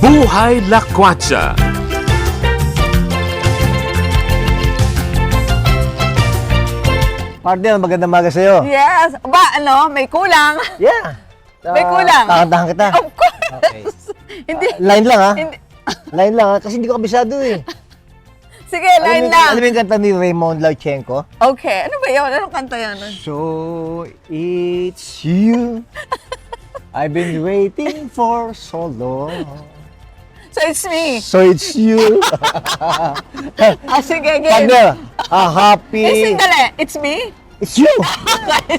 Buhay Lakwatsa. Partner, magandang umaga sa'yo. Yes. May kulang. Yeah. May kulang. Takantahan kita. Of course. Okay. Hindi. Line lang ha. Hindi. Line lang ha. Kasi hindi ko kabisado eh. Sige, line lang. Alam mo yung kanta ni Raymond Lauchenko? Okay. Ano ba yun? Anong kanta yan? So, it's you. I've been waiting for so long. So, it's me. So, it's you. Sige, game. Partner, happy. Sandali. It's me? It's you.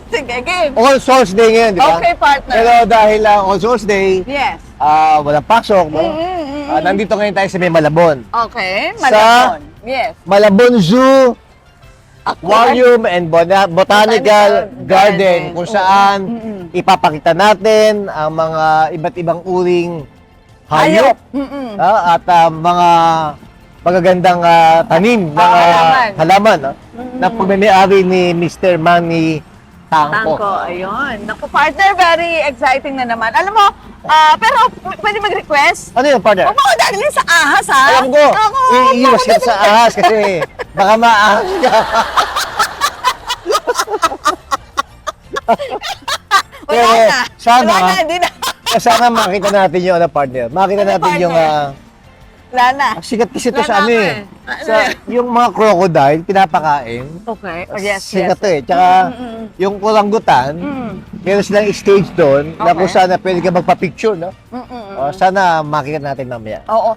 Sige, game. All Souls Day ngayon, di ba? Okay, partner. Pero dahil All Souls Day, Yes. walang pasok, no? Nandito ngayon tayo sa may Malabon. Okay. Malabon. Yes. Malabon Zoo, Aquarium and Botanical Botanical Garden, Garden. kung saan ipapakita natin ang mga iba't ibang uring hayop at mga magagandang tanim ng halaman na pagmamayari ni Mr. Manny Tangko. Tangko. Ayun. Naku, partner, very exciting na naman. Alam mo, pero pwede mag-request? Ano yun, partner? Huwag mo ko dadalhin sa ahas, ha? Alam ko, Ako, iiwas ka sa ahas kasi baka maahas ka. Wala Pero na. sana, Wala na, hindi na. sana makita natin yung partner. Makita Ano, natin yung Wala na. sikat kasi ito Wala sa ano na eh. ako eh. Sa, yung mga crocodile, pinapakain. Okay. Oh, yes, Sikat yes. to eh. Tsaka yung orangutan, meron silang stage doon na kung Okay. saan na pwede ka magpa-picture, no? Sana makita natin mamaya. Oo.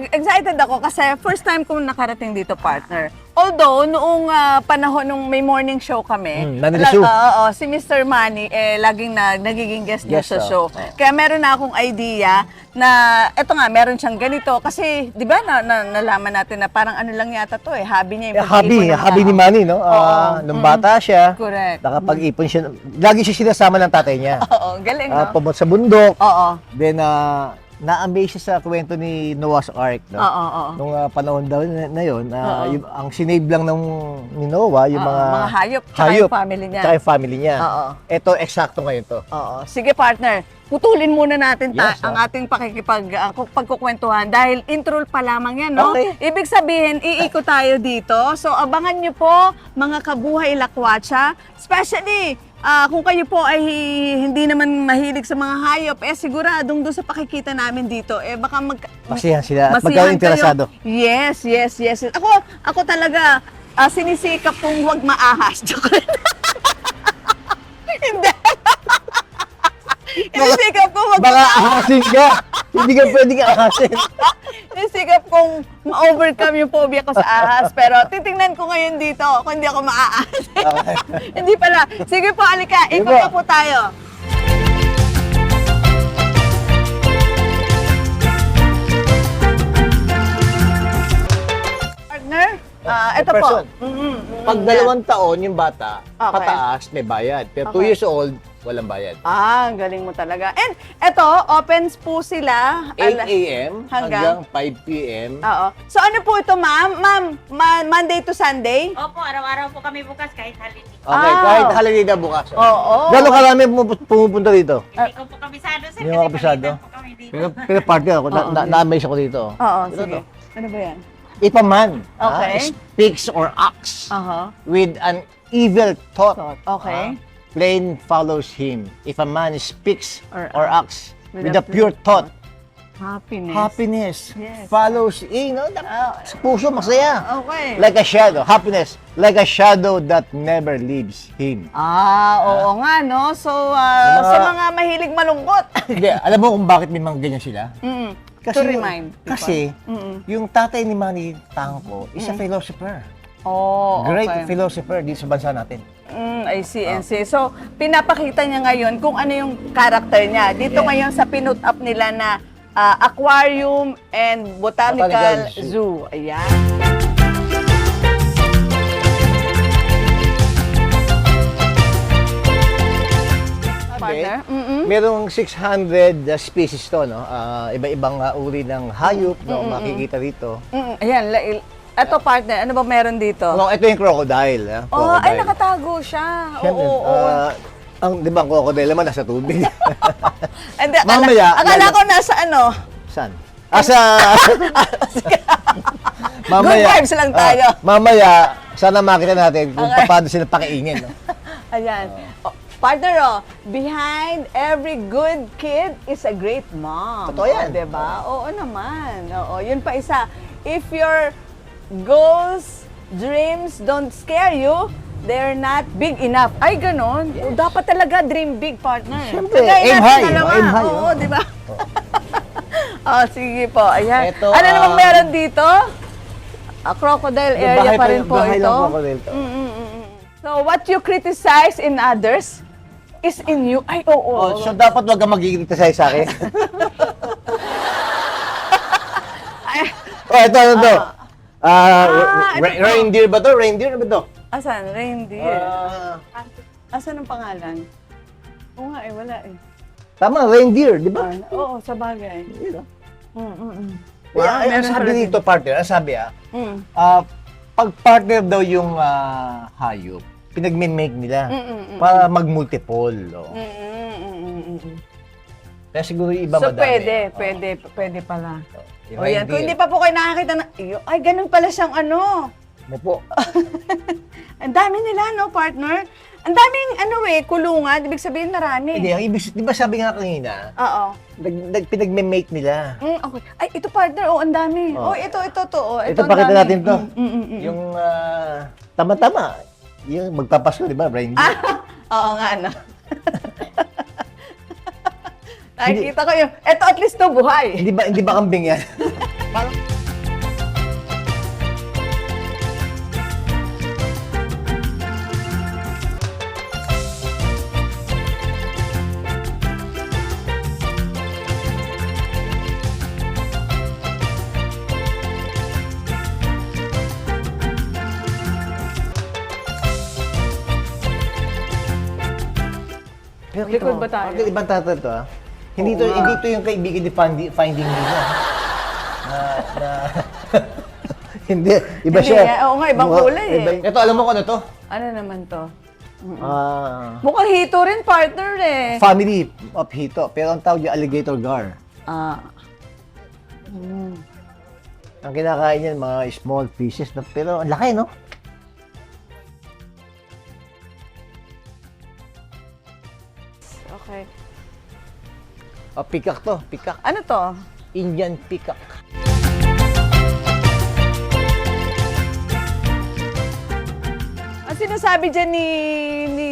Excited ako kasi first time kong nakarating dito, partner. Although, noong panahon nung may morning show kami, Manila Zoo. si Mr. Manny, laging nagiging guest niya Guest, sa show. Kaya meron na akong idea na, eto nga, meron siyang ganito. Kasi, di ba, nalaman natin na parang ano lang yata to hobby niya. Yung pag-iipon ng Hobby ni tao. Manny, no? Nung bata siya, Correct. nakapag-ipon siya. Lagi siya sinasama ng tatay niya. Oo, galing, no? Pumunta sa bundok. Oo. Then, na-amaze siya sa kwento ni Noah's Ark. No? Oo. Nung panahon daw na yun, ang sinave lang ni Noah, yung mga hayop, tsaka yung family niya. Tsaka yung family niya. Oo. Ito, eksakto ngayon to. Oo. Sige, partner. Putulin muna natin Yes, ang ating pagkukwentuhan dahil intro pa lamang yan, no? Okay. Ibig sabihin, iikot tayo dito. So, abangan nyo po, mga kabuhay lakwatsa. Especially, kung kayo po ay hindi naman mahilig sa mga hayop, siguradong doon sa pakikita namin dito, baka Masiyahan sila. masiyahan Magkaroon interesado. kayo. Yes. Ako talaga, sinisikap kong huwag maahas. Joke lang. Hindi. Sinisikap kong huwag Baka maahas. ahasin ka. Hindi ka pwedeng ahasin. Sinisikap kong ma-overcome yung phobia ko sa ahas. Pero titingnan ko ngayon dito kung hindi ako maaahas. Hindi pala. Sige po, alika. Ikot Sige na po tayo. Partner, ito po. person. Pag 2 taon yung bata, Okay. pataas, may bayad. Pero 2 Okay. years old, walang bayad. Ang galing mo talaga. And ito, opens po sila. 8 a.m. hanggang Hanggang? 5 p.m. Oo. So ano po ito, ma'am? Ma'am, Monday to Sunday? Opo, araw-araw po kami bukas kahit holiday. Okay, kahit holiday na bukas. Oo. Gano'ng karami pumupunta dito? Hindi ko po kabisado, sir. Hindi mo kabisado? palitan po kami dito. Pero partner ako, na-amaze ako dito. Oo, Ito sige. to. Ano ba yan? If a man Okay. speaks or acts Aha. with an evil thought, Okay. plain follows him. If a man speaks Or or acts with a pure thought, Happiness. happiness Yes. follows in. Sa puso, masaya. Okay. Like a shadow, happiness, like a shadow that never leaves him. Oo nga, no? So, Mga- sa mga mahilig malungkot. Hindi, alam mo kung bakit may mga ganyan sila? To remind people. Kasi, yung tatay ni Manny Tangko is a philosopher. Oh, okay. Great philosopher dito sa bansa natin. I see and see. So, pinapakita niya ngayon kung ano yung character niya. Dito ngayon sa pinut up nila na Aquarium and Botanical Botanical Zoo. Ayan. Partner? Merong 600 species to, no? Iba-ibang uri ng hayop, no? Makikita rito. Ayan, eto partner, ano ba meron dito? Ito yung crocodile. Oh, ay crocodile. nakatago siya. Siyempre, Oo. di ba ang crocodile naman nasa tubig? Hindi, Mamaya, akala ko nasa ano, Saan? Mamaya, Good vibes lang tayo. mamaya, sana makita natin kung paano sila pakiingin. No? Ayan. Oh, partner, behind every good kid is a great mom. Totoo yan. Oh, diba? Oo naman. Oo, yun pa isa. If your goals, dreams don't scare you, they're not big enough. Ay, ganon. Dapat talaga dream big, partner. Siyempre, Kagaya aim natin high, dalawa. aim high, Oo, di ba? Oh, sige po. Ayan. Ito, ano namang meron dito? Crocodile area pa rin po bahay ito. lang crocodile to. So, what you criticize in others is in you. Ay, oo. Oh, so dapat wag kang magkikritisay sa akin. Oh, ito. Reindeer ba to? Reindeer ba to? Asan? Reindeer. Ah, Asan ang pangalan? Oo nga eh, wala eh. tama, reindeer, di ba? Oo, sa bagay. Yun, Yeah, ang meron sabi pala dito, partner, ang sabi Mm. pag partner daw yung hayop, pinag-make nila para mag-multiple. Oh. Kaya siguro yung iba So, madami. pwede pala. Yung O yan, kung reindeer. hindi pa po kayo nakakita na, ay, ganun pala siyang ano. Opo. Ang dami nila, no, partner? Ang daming, kulungan. Ibig sabihin, marami. Hindi, ang ibig, di ba sabi nga kanina, Oo. pinag-make nila. Okay. Ay, ito partner, ang dami. Oh. Ito, to. Oh, Ito, ang pakita dami. natin to. Yung... Yung tama-tama. Yung magpapasko, di ba, reindeer? Oo nga, no. Nakikita ko yung, ito at least to, buhay. Hindi ba kambing yan? Pero Likod ba tayo? Bakit ibang tatay to, ah? Hindi Oo nga. to yung kaibigan ni Finding Nemo. Na hindi, iba Hindi siya. nga. Oo nga, ibang kulay eh. Ito, alam mo kung ano to? Ano naman to? Mukhang hito rin, partner eh. Family of hito, pero ang tawag yung alligator gar. Ah. Ang kinakain niyan, mga small fishes, pero ang laki, no? Okay. Peacock to, peacock. Ano to? Indian peacock. Ang sinasabi dyan ni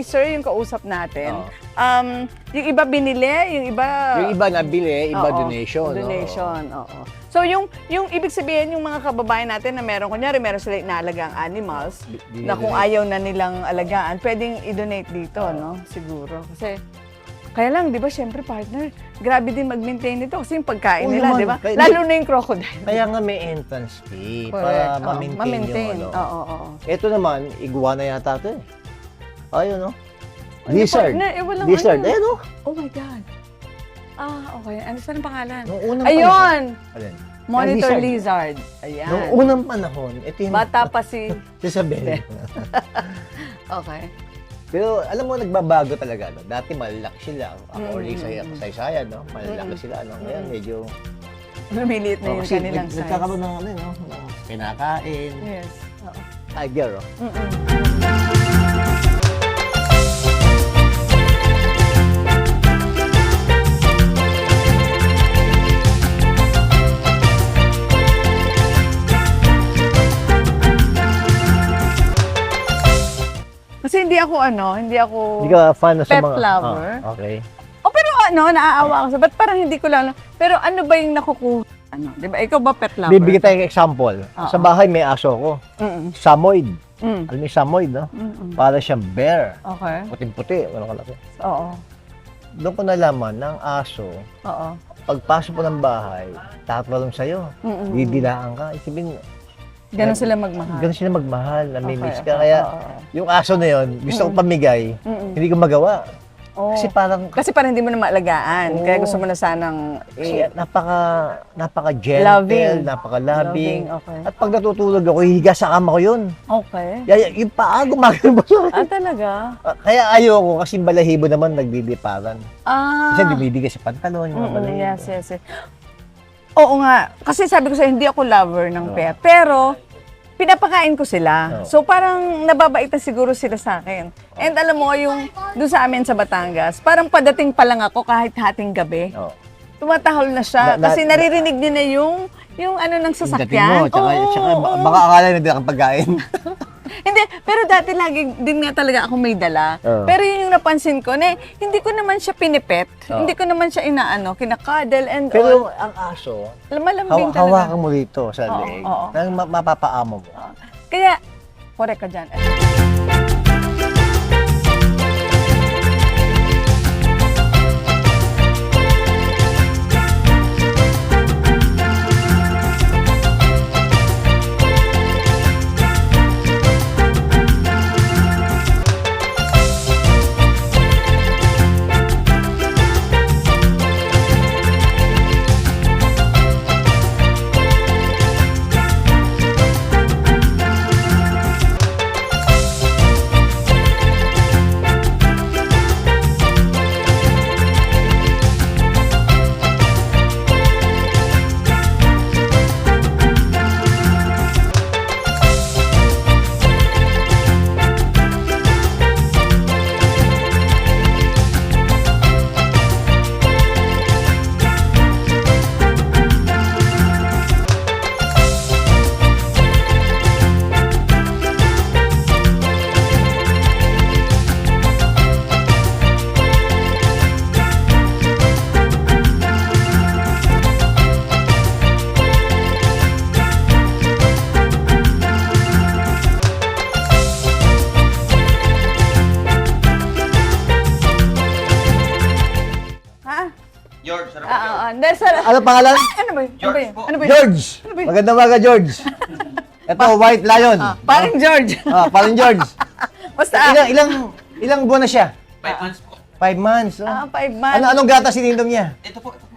Sir, yung kausap natin, Oo. yung iba binili, yung iba... Yung iba nabili, iba Oo, donation. no? Donation, oo. So, yung ibig sabihin, yung mga kababayan natin na kunyari, meron sila inaalagang animals, na kung ayaw na nilang alagaan, pwedeng i-donate dito, no? Siguro. Kasi, kaya lang, di ba, syempre, partner, grabe din mag-maintain nito kasi yung pagkain Oo nila, naman. di ba? Kaya- Lalo na yung crocodile. Kaya nga may entrance fee Correct. para Oo, ma-maintain yung ano. Oo. Ito naman, iguana yata ito eh. Ayun, no? Ay, Lizard. partner, walang Lizard, ano. eh, no? Oh my God. Okay. Ano saan ang pangalan? Nung unang Ayun! panahon. Alin? Monitor Ang lizard. Ayan. Nung unang panahon, ito yung Bata pa si... Isabel. Okay. Pero alam mo, nagbabago talaga. No? Dati malalaki sila. According sa saysayan, no? Malalaki sila. No? Ngayon, medyo... Lumiliit na yung kasi kanilang size. nagkakaroon ng ano, no? Kinakain. Yes. Oo. Tiger, oh. Kasi hindi ako Hindi ka fan na sa Pet mga... lover? Ah, okay. pero naaawa ako sa, ba't parang hindi ko lang, pero ano ba yung nakukuha? Di ba? Ikaw ba pet lover? Bibigyan tayo ng example. Oo. Sa bahay may aso ko. Mm-mm. Samoyed. Mm. Alam mo yung samoyed, no? Para siyang bear. Okay. Puting-puti. Walang kalaki. Oo. Doon ko nalaman ng aso, Oo. pagpasok mo ng bahay, tatalong sa'yo. Didilaan ka. Isipin, Ganun sila magmahal. ganun sila magmahal. Namimiss Okay, ka. okay, Kaya oo. yung aso na yun, gusto kong pamigay, hindi ko magawa. Oo. Kasi parang Kasi parang hindi mo na maalagaan. Oo. Kaya gusto mo na sanang... napaka-gentle, Loving. napaka-loving. Loving, okay. At pag natutulog ako, hihiga sa kama ko yun. Okay. Yung paa, gumagano ba sa akin? Talaga? Kaya ayoko kasi balahibo naman nagdidiparan. Ah. Kasi dumibigay sa pantalon, yung mga balahibo. Yes. Oo nga. Kasi sabi ko sa'yo, hindi ako lover ng pet. Pero, pinapakain ko sila. So, parang nababait na siguro sila sa akin. And alam mo, yung doon sa amin sa Batangas, parang padating pa lang ako kahit hating gabi. Oo. Tumatahol na siya. Kasi naririnig niya na yung ano ng Dating sasakyan. mo, tsaka, Oo, tsaka oo. baka akala na hindi kang pagkain. Hindi, pero dati lagi din nga talaga ako may dala. Oo. Pero yun yung napansin ko, na hindi ko naman siya pinipet. Oo. Hindi ko naman siya inaano, kinakadal and all. Pero ang aso, Malambing talaga. hawakan mo rito sa Oo, leeg. oo. Nang mapapaamo mo. Kaya, correct ka dyan. Ha? George, sarap po. Hindi, sir. Ano pangalan? Ano ba yun? Ano ba yun? Ano ba yun? George! Ano ba yun? Magandang umaga, George. Ito, White Lion. Parang George. Parang George. Basta, Ilang buwan na siya? 5 months po. 5 months. Oh. 5 months. Anong gatas sinindom niya? Ito po, ito po.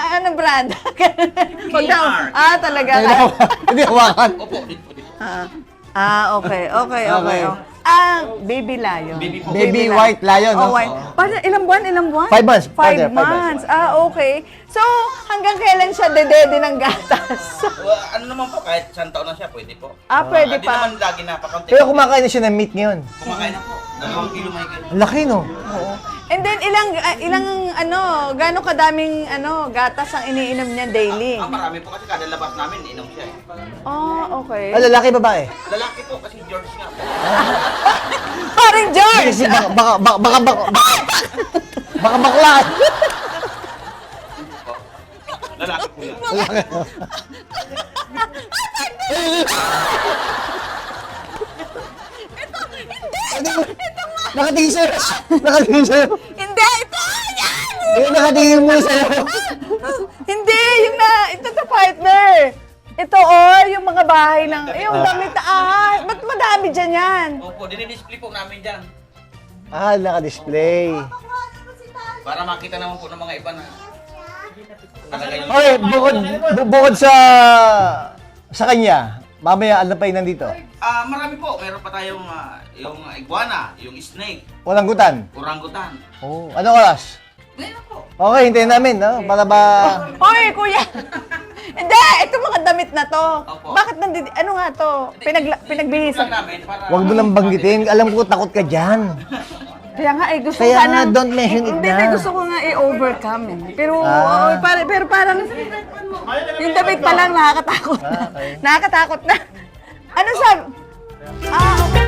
Anong brand? Kmart. Talaga. Hindi hawakan. Opo, dito po, dito. Okay. Okay. Baby Lion. Baby po. Baby White Lion, no? Oh, white. Parang ilang buwan? 5 months. 5 Father, 5 months. Okay. So, hanggang kailan siya dedede ng gatas? Ano naman po, kahit isang taon na siya, pwede po. Pwede Hindi pa. naman lagi napakaunti. Pero kumakain na siya ng meat ngayon. Kumakain na po. 2 kilo may kilo. Ang laki, no? And then, gano'ng kadaming, gatas ang iniinom niya daily? Ang marami po kasi kada labas namin, inom siya eh. Okay. Lalaki, babae? Lalaki po kasi George nga po. Parang George! Kasi baka bakla. Lalaki po yan. Nakatingin sa'yo. Nakatingin sa'yo. Hindi, ito! Yan! Nakatingin mo sa'yo. Hindi, ito sa partner. Ito, yung mga bahay ng, yung damit, ba't madami dyan yan? Opo, dinidisplay po namin dyan. Naka-display. Para makita naman po ng mga iba na talaga yung... Okay, bukod sa kanya, mamaya ano pa yung nandito? Marami po. Meron pa tayong yung iguana, yung snake, Walang-gutan. orangutan. Oh, anong oras? Ngayon po. Okay, hintayin namin, no? Para ba... Hoy, kuya! Hindi, ito mga damit na to. Opo. Bakit ano nga to? Pinagbihisan. Lang namin para... Huwag mo nang banggitin. Alam ko, takot ka dyan. Kaya nga, gusto Kaya ko sana... nga, don't mention it Hindi, na. gusto ko nga i-overcome eh. Pero, Ah. pero parang... Yung damit pa lang, nakakatakot. Okay. Nakakatakot na. Ano sabi? Okay.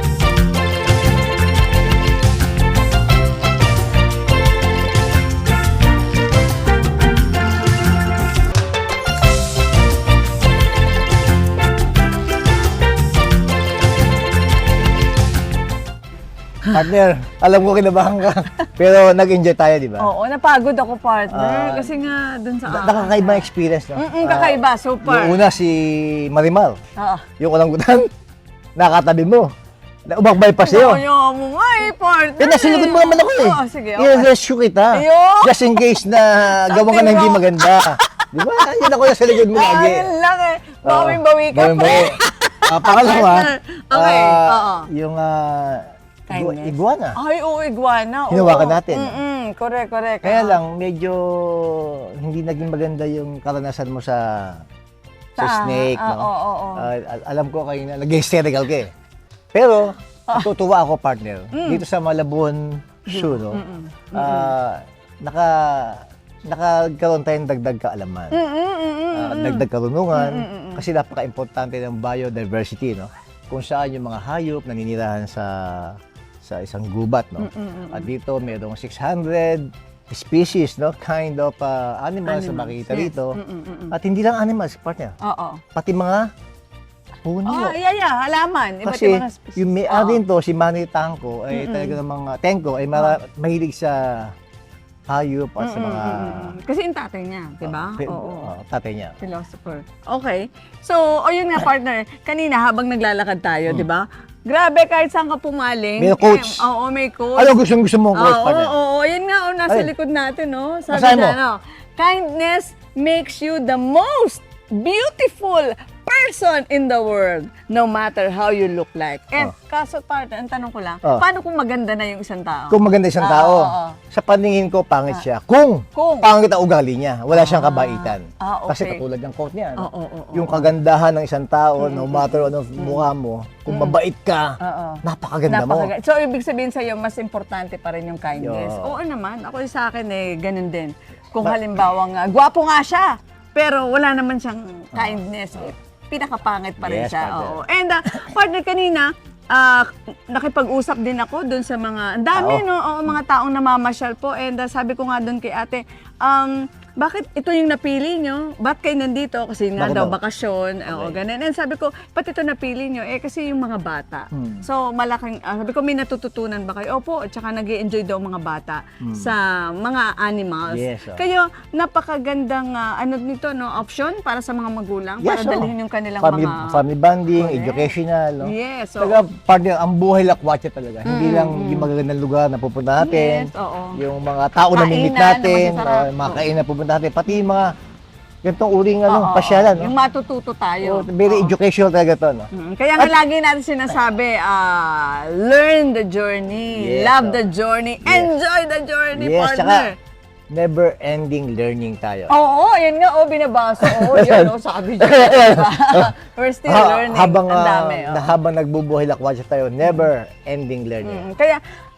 Partner, alam ko kinabahan ka. Pero nag-enjoy tayo, di ba? Oo, napagod ako, partner. Ah. Kasi nga, dun sa... Nakakaibang experience, no? Kakaiba, super. Yung una si Marimar. Oo. Yung orangutan, nakatabi mo. Umakbay pa sa'yo. Ayaw mo nga partner. Eh, nasunod mo naman ako eh. Oo, sige, okay. I-rescue kita. Ayun. Just in case na gawa ka na hindi wrong. maganda. Di ba? Yun ako yung sa likod mo lagi. Ayun lang eh. Bawing-bawi ka, Bawing-bawi. pre. Pangalawa, Okay, oo. yung Kindness. Iguana. Ay, oo, iguana. Oo. Hinawakan natin. Correct. Kaya lang, medyo hindi naging maganda yung karanasan mo sa snake. No? Oo. Alam ko kayo na nag-hysterical ka eh. Pero, tutuwa ako, partner. Dito sa Malabon Zoo, no? Nakagkaroon tayong dagdag kaalaman. Dagdag karunungan. Kasi napaka-importante ng biodiversity, no? Kung saan yung mga hayop naninirahan sa isang gubat, no? At dito mayroong 600 species, no? Kind of animals na makikita rito. At hindi lang animals, partner. Oo. Pati mga puno. Halaman. Iba't Kasi ibang species. yung may-ari nito, si Manny Tangko, ay talaga ng mga Tengko, ay mahilig sa hayop at sa mga Kasi yung tatay niya, di ba? tatay niya. Philosopher. Okay. So, yun nga partner, kanina habang naglalakad tayo, di ba? Grabe, kahit saan ka pumaling. May coach. May coach. Ano gusto mong coach, partner? Yun nga, nasa Ay. likod natin, no? Sabi Basahin mo. niya, kindness makes you the most beautiful person in the world, no matter how you look like. And kaso partner, ang tanong ko lang, paano kung maganda na yung isang tao? Kung maganda isang tao, sa paningin ko, pangit siya. Kung pangit ang ugali niya, wala siyang kabaitan. Okay. Kasi katulad ng quote niya, no? Oo. Yung kagandahan ng isang tao, no matter ano mukha mo, kung mabait ka, napakaganda mo. So, ibig sabihin sa'yo, mas importante pa rin yung kindness. Yo. Oo naman. Ako sa akin, ganun din. Kung halimbawa nga, gwapo nga siya, pero wala naman siyang kindness. Pinakapangit pa rin Yes, siya. partner. Oo. And partner, kanina, nakipag-usap din ako doon sa mga, ang dami, no? Oo, mga taong namamasyal po. And sabi ko nga doon kay ate, bakit ito yung napili nyo? Ba't kayo nandito? Kasi nga Bakit daw daw? bakasyon. Oo, ganun. And sabi ko, ba't ito napili nyo? Kasi yung mga bata. So, malaking, sabi ko, may natututunan ba kayo? Opo, at saka nag-i-enjoy daw mga bata sa mga animals. Yes, Kayo, napakagandang nito, no, option para sa mga magulang, para dalhin yung kanilang mga... Family bonding, Correct. educational. No? Yes, oo. Talaga, partner, ang buhay lakwatsa talaga. Hindi lang yung magagandang lugar na pupunta natin, Yes, oo. yung mga tao na Kainan mimit na natin, masasarap. mga kainan na pupunta natin, pati yung mga ganitong uring pasyalan. No? Yung matututo tayo. Very educational talaga to. No? Kaya nga lagi natin sinasabi, learn the journey, Yes, love the journey, enjoy the journey, Yes, partner. tsaka never-ending learning tayo. Oo, yan nga, binabasa. Yan, sabi dyan. Diba? We're still learning. Habang, ang dami. habang nagbubuhay lakwatsa tayo, never-ending learning.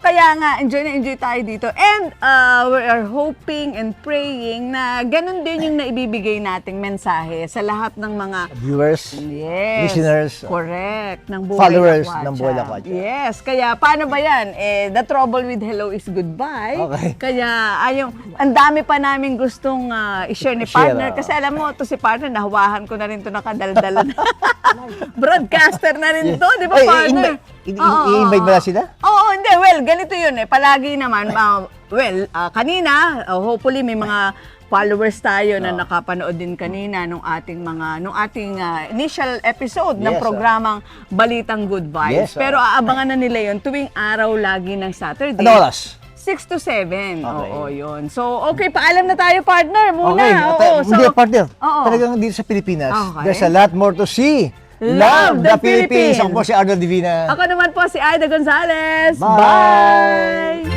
Kaya nga, enjoy na enjoy tayo dito. And we are hoping and praying na ganun din yung naibibigay nating mensahe sa lahat ng mga Viewers, yes, listeners, correct, ng Buhay followers Lakwatsa. ng Buhay Lakwatsa. Yes, kaya paano ba yan? The trouble with hello is goodbye. Okay. Kaya ang dami pa namin gustong i-share ni partner. I-share, Kasi alam mo, to si partner, nahawahan ko na rin to nakadaldalan. Broadcaster na rin to, di ba partner? I-invite mo na sila? Oo, hindi. Well, ganito yun eh. Palagi naman, kanina, hopefully may mga followers tayo na nakapanood din kanina nung ating initial episode ng Yes, programang Balitang Good Vibes. Yes, Pero aabangan na nila yun tuwing araw lagi ng Saturday. Ano oras? 6 to 7. Okay. Oo, yun. So, okay, paalam na tayo, partner, muna. Okay, Oo, hindi partner. Oo. Talagang dito sa Pilipinas, Okay. there's a lot more to see. Love the Philippines. Ako po si Arnold Divina. Ako naman po si Aida Gonzalez. Bye. Bye!